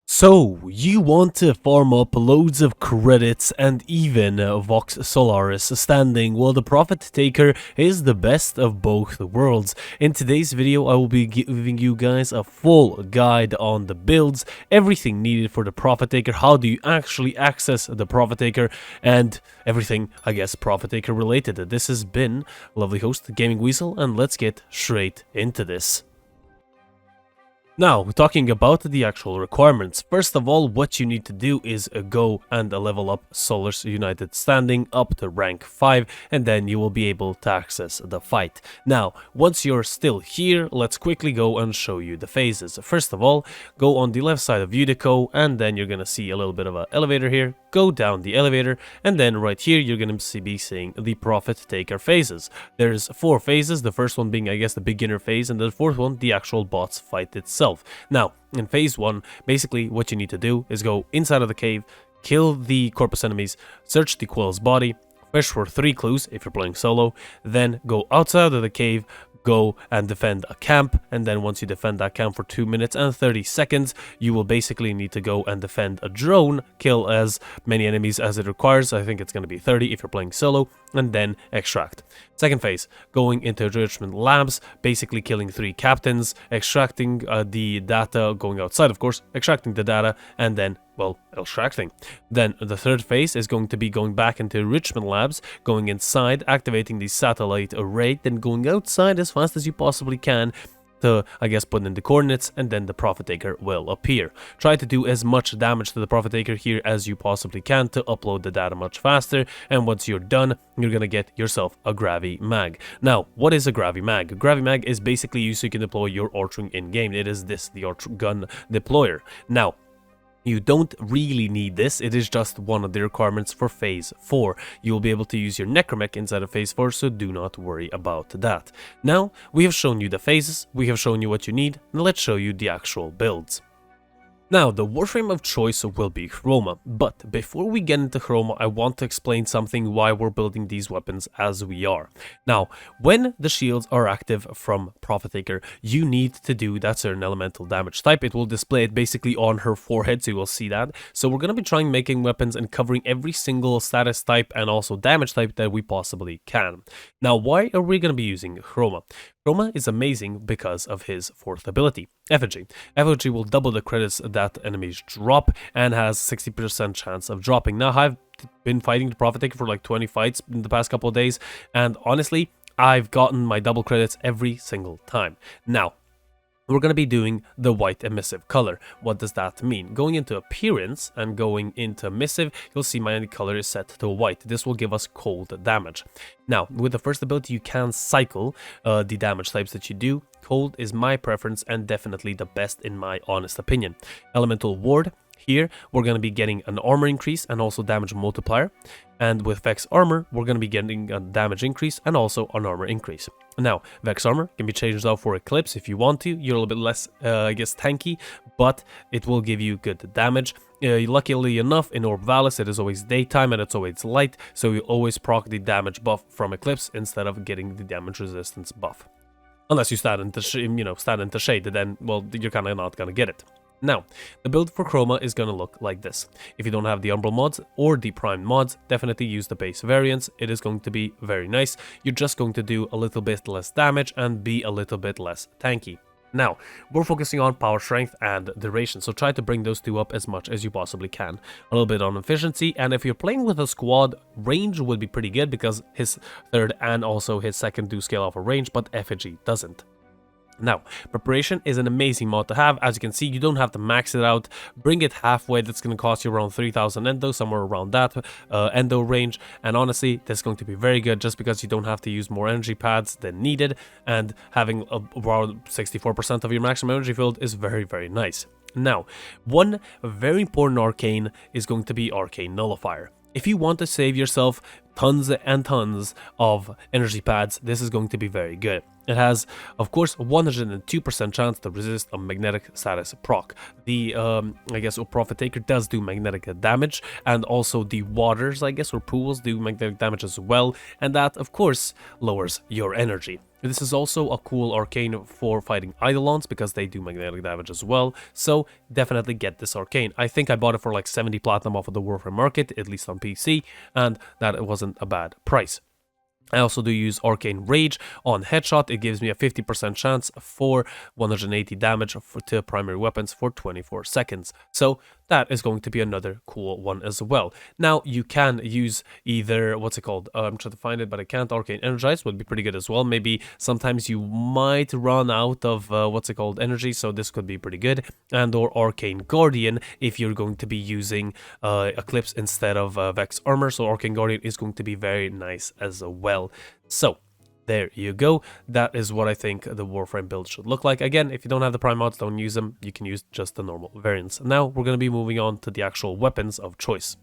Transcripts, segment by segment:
So, you want to farm up loads of credits and even Vox Solaris standing? Well, the Profit Taker is the best of both worlds. In today's video, I will be giving you guys a full guide on the builds, everything needed for the Profit Taker, how do you actually access the Profit Taker, and everything, I guess, Profit Taker related. This has been lovely host Gaming Weasel, and let's get straight into this. Now, talking about the actual requirements, first of all, what you need to do is go and level up Solaris United Standing up to rank 5, and then you will be able to access the fight. Now, once you're still here, let's quickly go and show you the phases. First of all, go on the left side of Udico, and then you're gonna see a little bit of an elevator here. Go down the elevator, and then right here, you're gonna be seeing the Profit Taker phases. There's 4 phases, the first one being, I guess, the beginner phase, and the fourth one, the actual boss fight itself. Now, in phase 1, basically what you need to do is go inside of the cave, kill the corpus enemies, search the Quill's body, fish for 3 clues if you're playing solo, then go outside of the cave, go and defend a camp, and then once you defend that camp for 2 minutes and 30 seconds, you will basically need to go and defend a drone, kill as many enemies as it requires. I think it's going to be 30 if you're playing solo, and then extract. Second phase, going into enrichment labs, basically killing 3 captains, extracting the data, going outside of course, extracting the data, and then, well, extracting. Then the third phase is going to be going back into enrichment labs, going inside, activating the satellite array, then going outside as fast as you possibly can to, I guess, put in the coordinates, and then the Profit Taker will appear. Try to do as much damage to the Profit Taker here as you possibly can to upload the data much faster, and once you're done, you're gonna get yourself a Gravimag. Now, what is a Gravimag? Gravimag is basically used so you can deploy your Archgun in-game. It is this, the Archgun deployer. Now, you don't really need this, it is just one of the requirements for phase 4. You will be able to use your Necromech inside of phase 4, so do not worry about that. Now, we have shown you the phases, we have shown you what you need, and let's show you the actual builds. Now, the Warframe of choice will be Chroma, but before we get into Chroma, I want to explain something why we're building these weapons as we are. Now, when the shields are active from Profit Taker, you need to do that certain elemental damage type. It will display it basically on her forehead, so you will see that. So we're going to be trying making weapons and covering every single status type and also damage type that we possibly can. Now, why are we going to be using Chroma? Chroma is amazing because of his 4th ability, Effigy. Effigy will double the credits that enemies drop and has 60% chance of dropping. Now, I've been fighting the Profit Taker for like 20 fights in the past couple of days, and honestly, I've gotten my double credits every single time. Now, we're going to be doing the white emissive color. What does that mean? Going into appearance and going into emissive, you'll see my color is set to white. This will give us cold damage. Now, with the first ability, you can cycle the damage types that you do. Cold is my preference and definitely the best in my honest opinion. Elemental Ward. Here, we're going to be getting an armor increase and also damage multiplier. And with Vex Armor, we're going to be getting a damage increase and also an armor increase. Now, Vex Armor can be changed out for Eclipse if you want to. You're a little bit less, I guess, tanky, but it will give you good damage. Luckily enough, in Orb Valis, it is always daytime and it's always light, so you always proc the damage buff from Eclipse instead of getting the damage resistance buff. Unless you stand into shade, then, well, you're kind of not going to get it. Now, the build for Chroma is going to look like this. If you don't have the Umbral mods or the Prime mods, definitely use the base variants. It is going to be very nice. You're just going to do a little bit less damage and be a little bit less tanky. Now, we're focusing on power strength and duration, so try to bring those two up as much as you possibly can. A little bit on efficiency, and if you're playing with a squad, range would be pretty good because his 3rd and also his 2nd do scale off a range, but Effigy doesn't. Now, preparation is an amazing mod to have. As you can see, you don't have to max it out. Bring it halfway. That's going to cost you around 3000 endo, somewhere around that endo range. And honestly, that's going to be very good just because you don't have to use more energy pads than needed. And having around 64% of your maximum energy field is very, very nice. Now, one very important arcane is going to be Arcane Nullifier. If you want to save yourself tons and tons of energy pads, this is going to be very good. It has, of course, 102% chance to resist a magnetic status proc. The, I guess, Prophet Taker does do magnetic damage, and also the waters, I guess, or pools do magnetic damage as well, and that, of course, lowers your energy. This is also a cool arcane for fighting Eidolons, because they do magnetic damage as well, so definitely get this arcane. I think I bought it for like 70 platinum off of the Warframe market, at least on PC, and that wasn't a bad price. I also do use Arcane Rage on Headshot. It gives me a 50% chance for 180 damage to primary weapons for 24 seconds. So that is going to be another cool one as well. Now, you can use either, what's it called? I'm trying to find it, but I can't. Arcane Energize would be pretty good as well. Maybe sometimes you might run out of, what's it called, energy, so this could be pretty good. And or Arcane Guardian if you're going to be using Eclipse instead of Vex Armor. So Arcane Guardian is going to be very nice as well. So there you go. That is what I think the Warframe build should look like. Again, if you don't have the prime mods, don't use them. You can use just the normal variants. Now we're going to be moving on to the actual weapons of choice.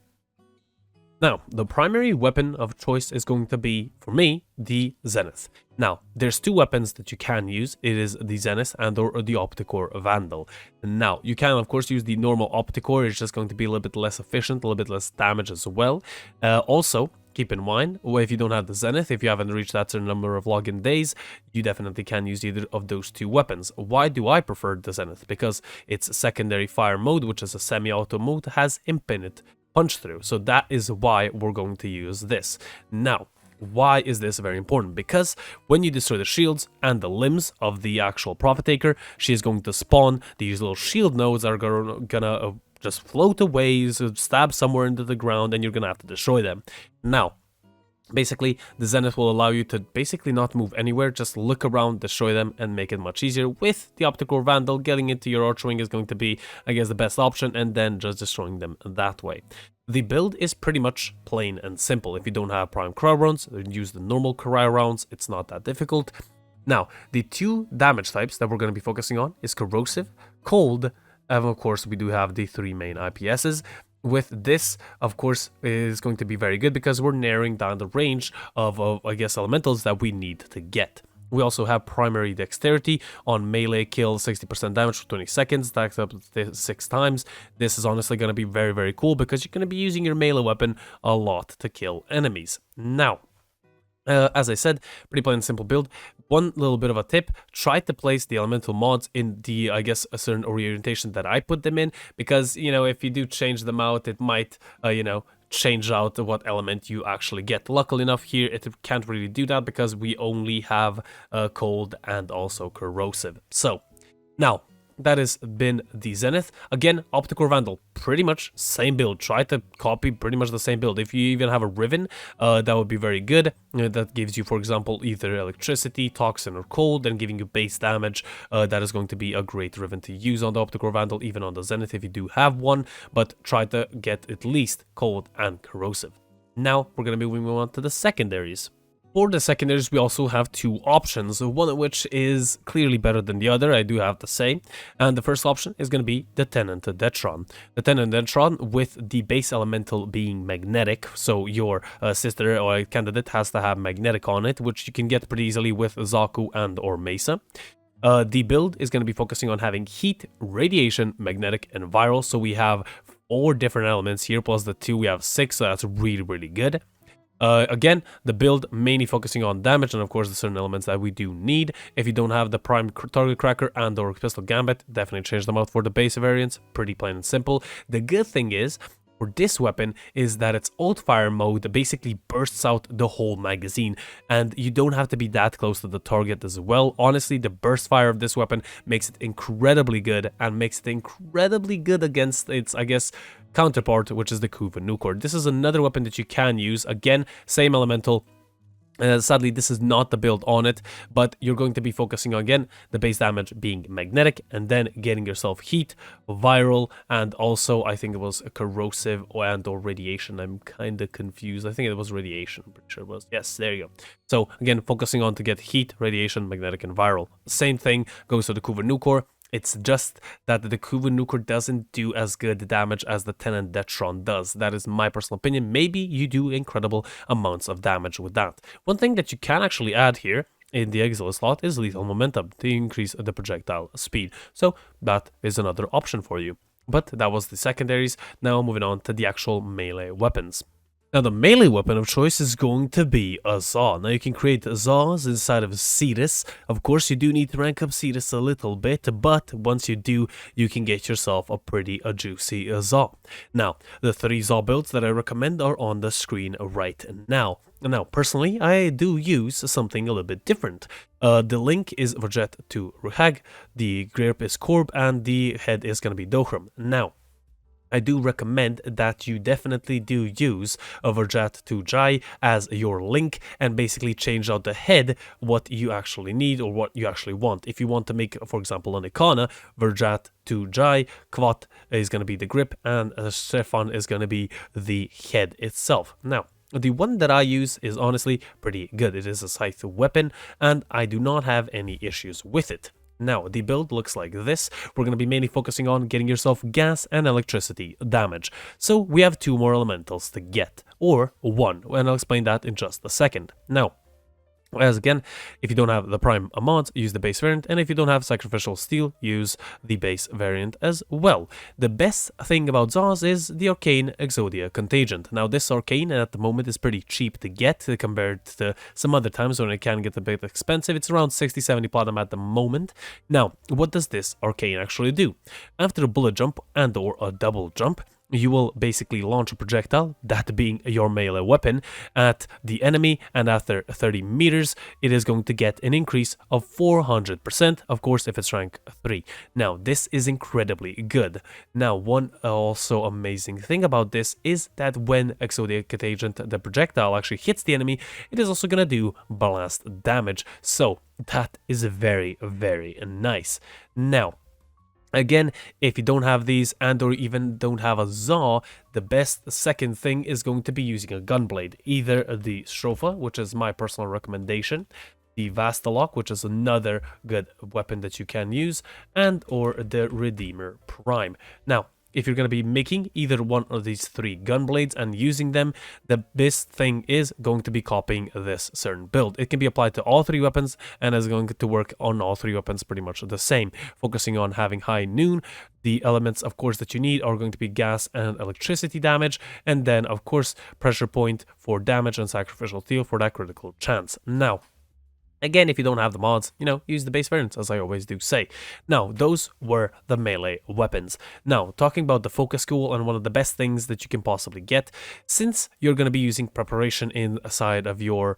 Now, the primary weapon of choice is going to be, for me, the Zenith. Now, there's two weapons that you can use. It is the Zenith and or the Opticore Vandal. Now, you can, of course, use the normal Opticore. It's just going to be a little bit less efficient, a little bit less damage as well. Also, keep in mind, if you don't have the Zenith, if you haven't reached that certain number of login days, you definitely can use either of those two weapons. Why do I prefer the Zenith? Because its secondary fire mode, which is a semi-auto mode, has infinite punch through. So that is why we're going to use this. Now, why is this very important? Because when you destroy the shields and the limbs of the actual Prophet Taker, she is going to spawn these little shield nodes that are gonna just float away, stab somewhere into the ground, and you're gonna have to destroy them. Now, basically, the Zenith will allow you to basically not move anywhere, just look around, destroy them, and make it much easier. With the Opticore Vandal, getting into your Archwing is going to be, I guess, the best option, and then just destroying them that way. The build is pretty much plain and simple. If you don't have Prime Cryo rounds, use the normal Cryo rounds, it's not that difficult. Now, the two damage types that we're going to be focusing on is Corrosive, Cold, and of course we do have the three main IPSs. With this, of course, is going to be very good because we're narrowing down the range of I guess, elementals that we need to get. We also have primary dexterity on melee kill, 60% damage for 20 seconds, stacks up 6 times. This is honestly going to be very, very cool because you're going to be using your melee weapon a lot to kill enemies. Now, as I said, pretty plain and simple build. One little bit of a tip, try to place the elemental mods in the, I guess, a certain orientation that I put them in, because, you know, if you do change them out, it might, you know, change out what element you actually get. Luckily enough here, it can't really do that because we only have cold and also corrosive. So, now, that has been the Zenith. Again, Opticore Vandal, pretty much same build. Try to copy pretty much the same build. If you even have a Riven, that would be very good. That gives you, for example, either electricity, toxin, or cold, and giving you base damage. That is going to be a great Riven to use on the Opticore Vandal, even on the Zenith if you do have one, but try to get at least cold and corrosive. Now, we're going to be moving on to the secondaries. For the secondaries, we also have two options, one of which is clearly better than the other, I do have to say. And the first option is going to be the Tenant Detron. The Tenant Detron, with the base elemental being magnetic, so your sister or candidate has to have magnetic on it, which you can get pretty easily with Zaku and or Mesa. The build is going to be focusing on having heat, radiation, magnetic, and viral. So we have 4 different elements here, plus the 2, we have 6, so that's really, really good. Again, the build mainly focusing on damage and of course the certain elements that we do need. If you don't have the Prime Target Cracker and or Pistol Gambit, definitely change them out for the base variants. Pretty plain and simple. The good thing is, for this weapon, is that its ult fire mode basically bursts out the whole magazine, and you don't have to be that close to the target as well. Honestly, the burst fire of this weapon makes it incredibly good, and makes it incredibly good against its, I guess, counterpart, which is the Kuva Nukor. This is another weapon that you can use. Again, same elemental. Sadly, this is not the build on it, but you're going to be focusing on, again, the base damage being magnetic, and then getting yourself heat, viral, and also, I think it was corrosive and or radiation. I'm kind of confused. I think it was radiation. I'm pretty sure it was. Yes, there you go. So, again, focusing on to get heat, radiation, magnetic, and viral. Same thing goes to the Kuva Nukor. It's just that the Kuva Nukor doesn't do as good damage as the Tenant Detron does. That is my personal opinion. Maybe you do incredible amounts of damage with that. One thing that you can actually add here in the auxiliary slot is lethal momentum to increase the projectile speed. So that is another option for you. But that was the secondaries. Now moving on to the actual melee weapons. Now the melee weapon of choice is going to be a Zaw. Now you can create Zaws inside of Cetus. Of course you do need to rank up Cetus a little bit, but once you do, you can get yourself a pretty juicy Zaw. Now the 3 Zaw builds that I recommend are on the screen right now. Now, personally, I do use something a little bit different. The link is Verjet to Ruhag, the grip is Korb, and the head is going to be Dohram. Now, I do recommend that you definitely do use a Verjet to Jai as your link and basically change out the head what you actually need or what you actually want. If you want to make, for example, an Ikana, Verjet to Jai, Kavat is going to be the grip, and Stefan is going to be the head itself. Now, the one that I use is honestly pretty good. It is a scythe weapon, and I do not have any issues with it. Now, the build looks like this. We're going to be mainly focusing on getting yourself gas and electricity damage. So we have 2 more elementals to get, or 1, and I'll explain that in just a second. Now, as again, if you don't have the prime mods, use the base variant, and if you don't have sacrificial steel, use the base variant as well. The best thing about Zaws is the arcane Exodia Contagion. Now this arcane at the moment is pretty cheap to get compared to some other times when it can get a bit expensive. It's around 60-70 platinum at the moment. Now, what does this arcane actually do? After a bullet jump and or a double jump, you will basically launch a projectile, that being your melee weapon, at the enemy, and after 30 meters, it is going to get an increase of 400%, of course, if it's rank 3. Now, this is incredibly good. Now, one also amazing thing about this is that when Exodia Contagion, the projectile, actually hits the enemy, it is also going to do blast damage. So, that is very, very nice. Now, again, if you don't have these and or even don't have a Zaw, the best second thing is going to be using a gunblade. Either the Strofa, which is my personal recommendation, the Vastalok, which is another good weapon that you can use, and or the Redeemer Prime. Now, if you're going to be making either one of these 3 gunblades and using them, the best thing is going to be copying this certain build. It can be applied to all 3 weapons and is going to work on all 3 weapons pretty much the same. Focusing on having high noon, the elements of course that you need are going to be gas and electricity damage, and then of course pressure point for damage and sacrificial steel for that critical chance. Now, again, if you don't have the mods, use the base variants, as I always do say. Now, those were the melee weapons. Now, talking about the focus school and one of the best things that you can possibly get, since you're going to be using preparation inside of your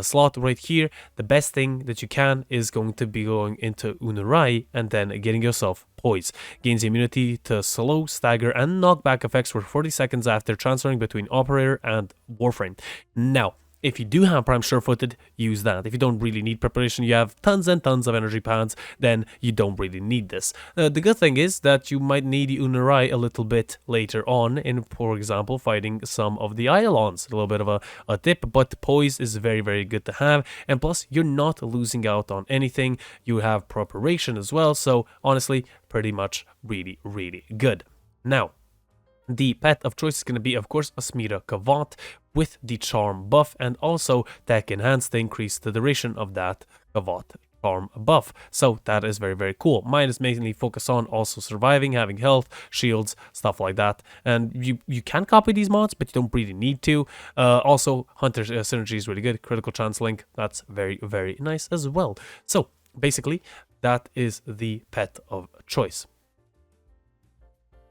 slot right here, the best thing that you can is going to be going into Unurai and then getting yourself Poise. Gains immunity to slow, stagger, and knockback effects for 40 seconds after transferring between Operator and Warframe. Now, if you do have Prime Sure-Footed, use that. If you don't really need preparation, you have tons and tons of energy pads, then you don't really need this. The good thing is that you might need Unurai a little bit later on in, for example, fighting some of the Iolons. A little bit of a tip, but Poise is very, very good to have. And plus, you're not losing out on anything. You have preparation as well, so honestly, pretty much really, really good. Now, the pet of choice is going to be, of course, a Smeeta Kavat with the charm buff and also tech enhance to increase the duration of that Kavat charm buff. So that is very, very cool. Mine is mainly focused on also surviving, having health, shields, stuff like that. And you can copy these mods, but you don't really need to. Also, Hunter Synergy is really good. Critical Chance Link, that's very, very nice as well. So basically, that is the pet of choice.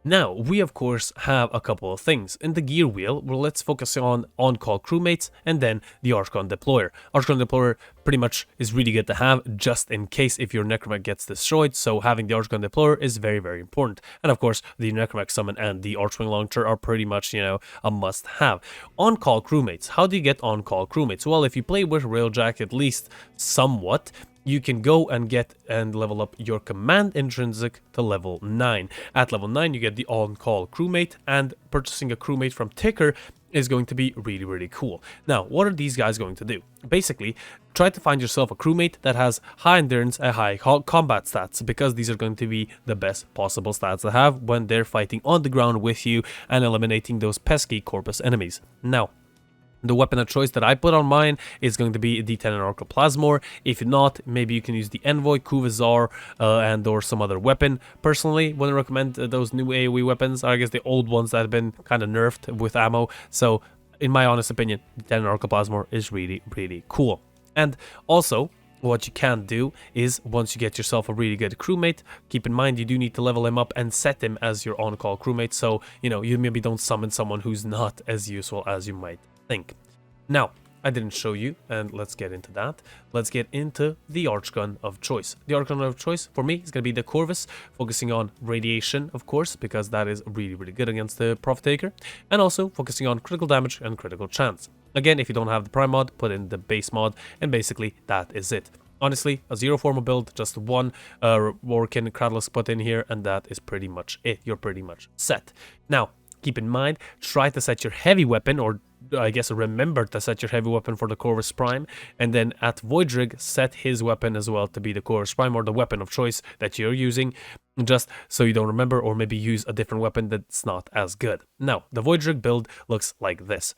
Now, we of course have a couple of things. In the gear wheel, well, let's focus on-call crewmates and then the Archgun Deployer. Archgun Deployer pretty much is really good to have just in case if your Necromech gets destroyed, so having the Archgun Deployer is very, very important. And of course, the Necromech Summon and the Archwing Launcher are pretty much, a must-have. On-call crewmates. How do you get on-call crewmates? Well, if you play with Railjack at least somewhat, you can go and get and level up your command intrinsic to level 9. At level 9, you get the on-call crewmate, and purchasing a crewmate from Ticker is going to be really, really cool. Now, what are these guys going to do? Basically, try to find yourself a crewmate that has high endurance and high combat stats, because these are going to be the best possible stats to have when they're fighting on the ground with you and eliminating those pesky Corpus enemies. Now, The weapon of choice that I put on mine is going to be D10 and Arcoplasmor. If not, maybe you can use the Envoy, Kuvazar, and or some other weapon. Personally, wouldn't recommend those new AoE weapons. I guess the old ones that have been kind of nerfed with ammo. So, in my honest opinion, D10 and Arcoplasmor is really, really cool. And also, what you can do is, once you get yourself a really good crewmate, keep in mind you do need to level him up and set him as your on-call crewmate, so, you know, you maybe don't summon someone who's not as useful as you might think. Now, I didn't show you, and let's get into that. Let's get into the Archgun of choice. The Archgun of choice, for me, is going to be the Corvus, focusing on radiation, of course, because that is really, really good against the Prophet Taker, and also focusing on critical damage and critical chance. Again, if you don't have the Prime mod, put in the base mod, and basically that is it. Honestly, a zero formal build, just one Warkin Cradlesk put in here, and that is pretty much it. You're pretty much set. Now, keep in mind, try to set your heavy weapon, or I guess remember to set your heavy weapon for the Corvus Prime, and then at Voidrig, set his weapon as well to be the Corvus Prime, or the weapon of choice that you're using, just so you don't remember, or maybe use a different weapon that's not as good. Now, the Voidrig build looks like this.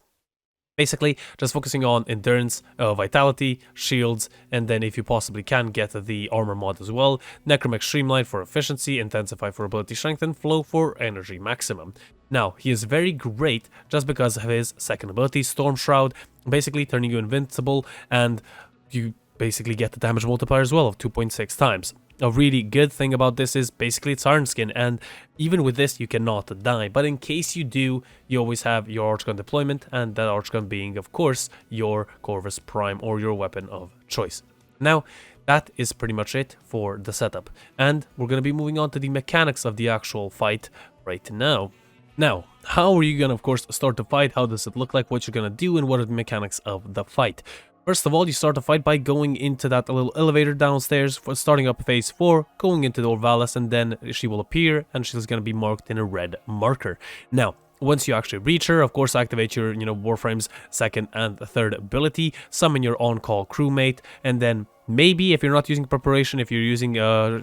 Basically, just focusing on endurance, vitality, shields, and then if you possibly can, get the armor mod as well. Necromech Streamline for efficiency, Intensify for ability strength, and Flow for energy maximum. Now, he is very great just because of his second ability, Storm Shroud, basically turning you invincible, and you basically get the damage multiplier as well of 2.6 times. A really good thing about this is basically it's Iron Skin, and even with this you cannot die, but in case you do, you always have your Archgun deployment, and that Archgun being of course your Corvus Prime or your weapon of choice. Now that is pretty much it for the setup, and we're going to be moving on to the mechanics of the actual fight right now. Now, how are you going to of course start the fight, how does it look like, what you're going to do, and what are the mechanics of the fight? First of all, you start the fight by going into that little elevator downstairs, for starting up phase 4, going into the Orvalis, and then she will appear, and she's going to be marked in a red marker. Now, once you actually reach her, of course, activate your, Warframe's second and third ability, summon your on-call crewmate, and then maybe if you're not using preparation, if you're using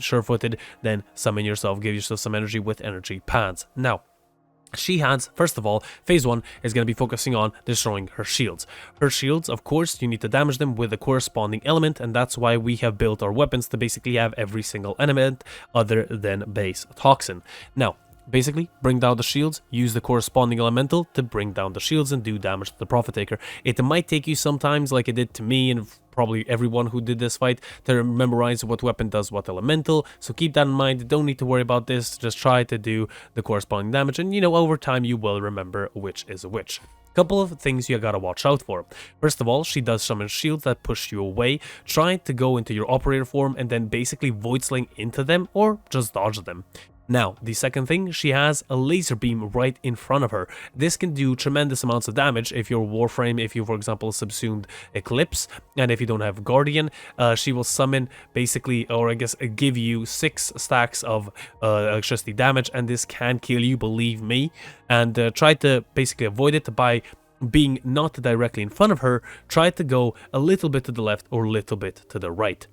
sure-footed, then summon yourself, give yourself some energy with energy pads. Now, she has, first of all, phase 1 is going to be focusing on destroying her shields. Her shields, of course, you need to damage them with the corresponding element, and that's why we have built our weapons to basically have every single element other than base toxin. Now, basically, bring down the shields, use the corresponding elemental to bring down the shields and do damage to the Prophet Taker. It might take you sometimes, like it did to me and probably everyone who did this fight, to memorize what weapon does what elemental, so keep that in mind. Don't need to worry about this, just try to do the corresponding damage, and over time you will remember which is which. Couple of things you gotta watch out for. First of all, she does summon shields that push you away. Try to go into your operator form and then basically void sling into them or just dodge them. Now, the second thing, she has a laser beam right in front of her. This can do tremendous amounts of damage if your Warframe, if you, for example, subsumed Eclipse, and if you don't have Guardian, she will summon basically, or I guess give you 6 stacks of electricity damage, and this can kill you, believe me. And try to basically avoid it by being not directly in front of her. Try to go a little bit to the left or a little bit to the right.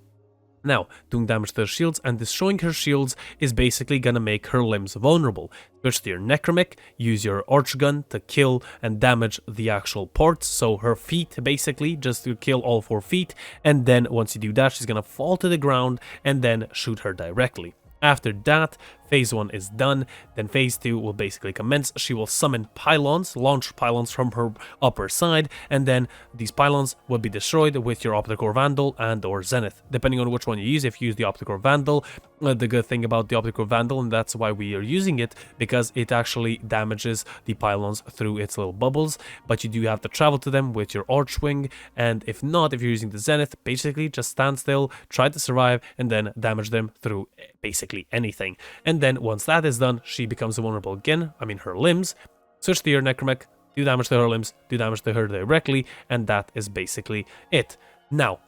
Now, doing damage to her shields and destroying her shields is basically gonna make her limbs vulnerable. Switch to your Necromech, use your Archgun to kill and damage the actual parts, so her feet basically, just to kill all 4 feet, and then once you do that, she's gonna fall to the ground and then shoot her directly. After that, phase 1 is done, then phase 2 will basically commence. She will summon pylons, launch pylons from her upper side, and then these pylons will be destroyed with your Opticore Vandal and or Zenith, depending on which one you use. If you use the Opticore Vandal, the good thing about the Opticore Vandal, and that's why we are using it, because it actually damages the pylons through its little bubbles, but you do have to travel to them with your Archwing, and if not, if you're using the Zenith, basically just stand still, try to survive, and then damage them through basically anything. And then once that is done, she becomes vulnerable again, her limbs. Switch to your Necromech, do damage to her limbs, do damage to her directly, and that is basically it. Now,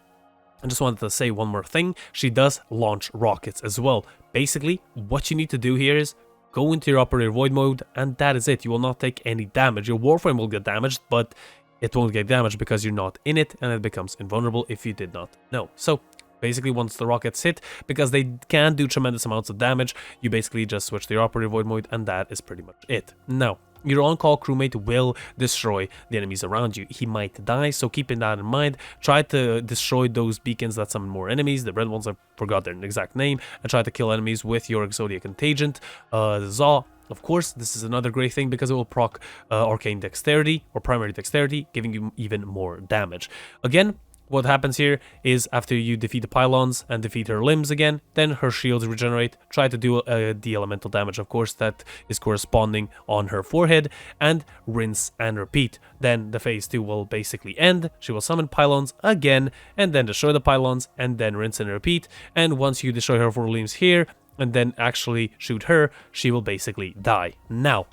I just wanted to say one more thing. She does launch rockets as well. Basically, what you need to do here is go into your Operator Void mode, and that is it. You will not take any damage. Your Warframe will get damaged, but it won't get damaged because you're not in it, and it becomes invulnerable if you did not know. So, basically, once the rockets hit, because they can do tremendous amounts of damage, you basically just switch to your Operator Void mode, and that is pretty much it. Now, your on-call crewmate will destroy the enemies around you. He might die, so keeping that in mind, try to destroy those beacons that summon more enemies. The red ones, I forgot their exact name, and try to kill enemies with your Exodia Contagion. Zaw, of course, this is another great thing because it will proc Arcane Dexterity or Primary Dexterity, giving you even more damage. Again, what happens here is after you defeat the pylons and defeat her limbs again, then her shields regenerate. Try to do the elemental damage, of course, that is corresponding on her forehead, and rinse and repeat. Then the phase 2 will basically end. She will summon pylons again, and then destroy the pylons, and then rinse and repeat. And once you destroy her 4 limbs here, and then actually shoot her, she will basically die. Now,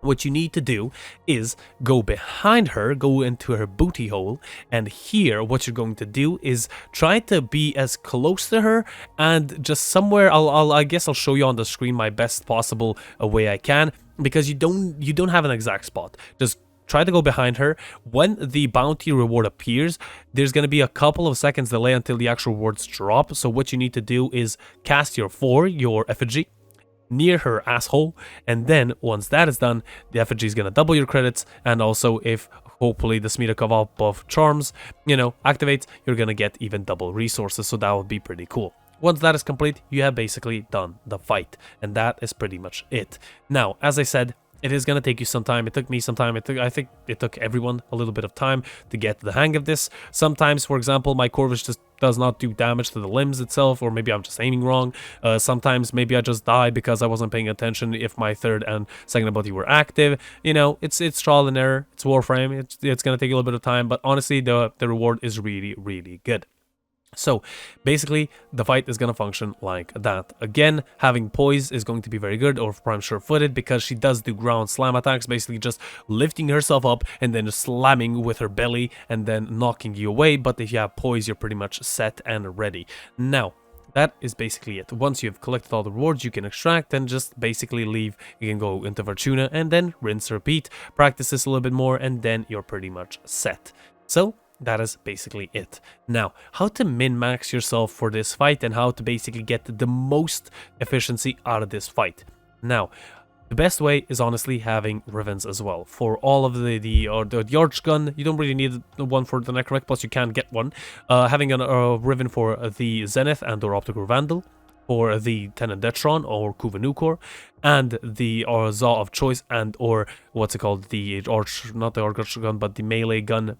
what you need to do is go behind her, go into her booty hole, and here what you're going to do is try to be as close to her and just somewhere, I guess I'll show you on the screen my best possible way I can, because you don't have an exact spot. Just try to go behind her. When the bounty reward appears, there's going to be a couple of seconds delay until the actual rewards drop. So what you need to do is cast your effigy near her asshole, and then once that is done, the effigy is going to double your credits, and also if hopefully the Smeeta Kavat of charms, activates, you're going to get even double resources, so that would be pretty cool. Once that is complete, you have basically done the fight, and that is pretty much it. Now, as I said, it is going to take you some time. It took me some time. I think it took everyone a little bit of time to get the hang of this. Sometimes, for example, my Corvus just does not do damage to the limbs itself, or maybe I'm just aiming wrong. Sometimes maybe I just die because I wasn't paying attention if my third and second ability were active. It's trial and error. It's Warframe. It's going to take a little bit of time, but honestly, the reward is really, really good. So basically the fight is going to function like that. Again, having poise is going to be very good, or prime sure-footed, because she does do ground slam attacks, basically just lifting herself up and then slamming with her belly and then knocking you away. But if you have poise, you're pretty much set and ready. Now, that is basically it. Once you have collected all the rewards, you can extract and just basically leave. You can go into Fortuna and then rinse, repeat, practice this a little bit more, and then you're pretty much set. So that is basically it. Now, how to min-max yourself for this fight and how to basically get the most efficiency out of this fight. Now, the best way is honestly having Rivens as well. For all of the Archgun, you don't really need one for the Necrotic, plus you can get one. Having a Riven for the Zenith and or Optical Vandal, for the Tenant Detron or Kuvanukor, and the Zaw of Choice and or what's it called, the not the Archgun, but the melee gun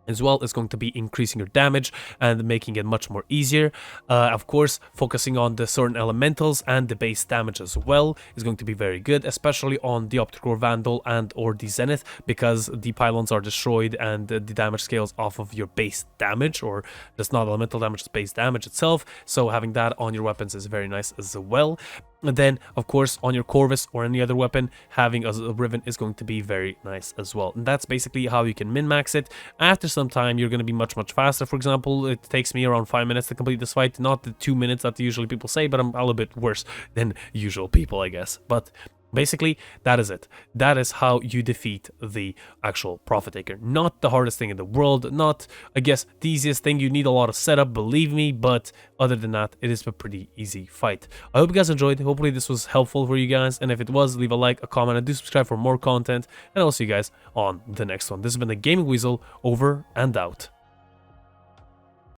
as well, is going to be increasing your damage and making it much more easier. Of course, focusing on the certain elementals and the base damage as well is going to be very good, especially on the Optical Vandal and or the Zenith, because the pylons are destroyed and the damage scales off of your base damage, or just not elemental damage, it's base damage itself. So having that on your weapons is very nice as well. And then, of course, on your Corvus or any other weapon, having a Riven is going to be very nice as well. And that's basically how you can min-max it. After some time, you're going to be much, much faster. For example, it takes me around 5 minutes to complete this fight. Not the 2 minutes that usually people say, but I'm a little bit worse than usual people, I guess. But basically, that is it. That is how you defeat the actual Prophet Taker. Not the hardest thing in the world, not, I guess, the easiest thing. You need a lot of setup, believe me, but other than that, it is a pretty easy fight. I hope you guys enjoyed. Hopefully this was helpful for you guys, and if it was, leave a like, a comment, and do subscribe for more content, and I'll see you guys on the next one. This has been the Gaming Weasel, over and out.